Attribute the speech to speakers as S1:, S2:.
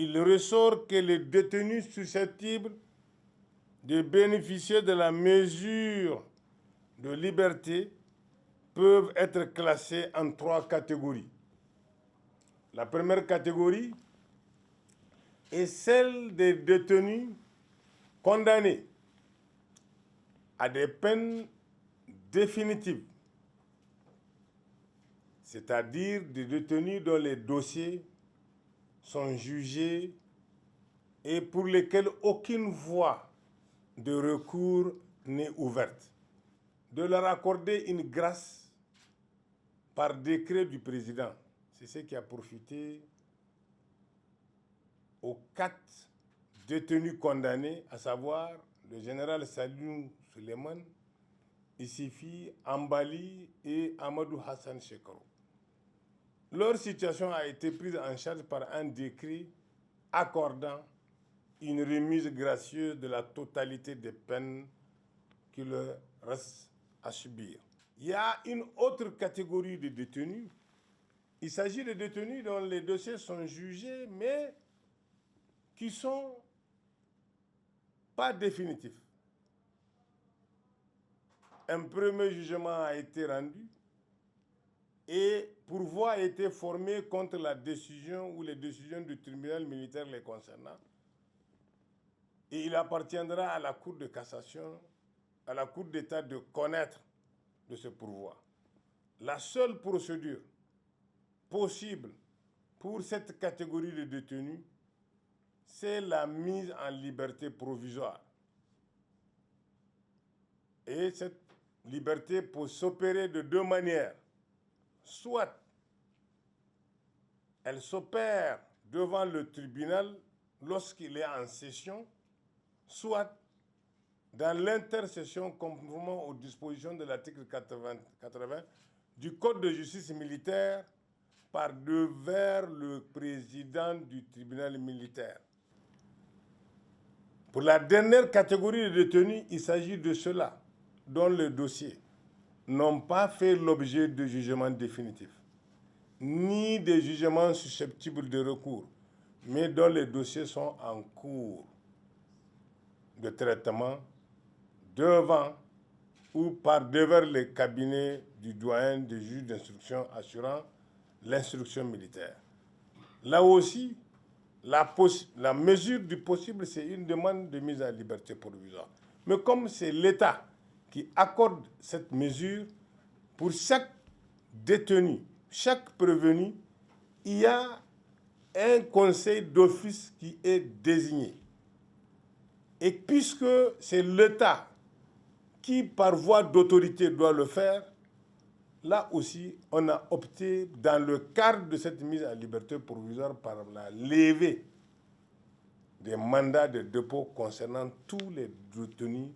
S1: il ressort que les détenus susceptibles de bénéficier de la mesure de liberté peuvent être classés en 3 catégories. La première catégorie est celle des détenus condamnés à des peines définitives, c'est-à-dire des détenus dont les dossiers sont jugés et pour lesquels aucune voie de recours n'est ouverte, de leur accorder une grâce par décret du président. C'est ce qui a profité aux 4 détenus condamnés, à savoir le général Saliou Suleiman, Issifi, Ambali et Amadou Hassan Shekaro. Leur situation a été prise en charge par un décret accordant une remise gracieuse de la totalité des peines qui leur restent à subir. Il y a une autre catégorie de détenus. Il s'agit de détenus dont les dossiers sont jugés, mais qui ne sont pas définitifs. Un premier jugement a été rendu et pourvoi a été formé contre la décision ou les décisions du tribunal militaire les concernant. Et il appartiendra à la Cour de cassation, à la Cour d'État de connaître de ce pourvoi. La seule procédure possible pour cette catégorie de détenus, c'est la mise en liberté provisoire. Et cette liberté peut s'opérer de 2 manières. Soit elle s'opère devant le tribunal lorsqu'il est en session, soit dans l'intercession conformément aux dispositions de l'article 80 du Code de justice militaire par devers le président du tribunal militaire. Pour la dernière catégorie de détenus, il s'agit de ceux-là dont les dossiers n'ont pas fait l'objet de jugement définitif, ni de jugements susceptibles de recours, mais dont les dossiers sont en cours de traitement devant ou par devers les cabinets du doyen des juges d'instruction assurant l'instruction militaire. Là aussi, la mesure du possible, c'est une demande de mise en liberté provisoire. Mais comme c'est l'État qui accorde cette mesure, pour chaque détenu, chaque prévenu, il y a un conseil d'office qui est désigné. Et puisque c'est l'État qui, par voie d'autorité, doit le faire, là aussi, on a opté, dans le cadre de cette mise en liberté provisoire, par la levée des mandats de dépôt concernant tous les détenus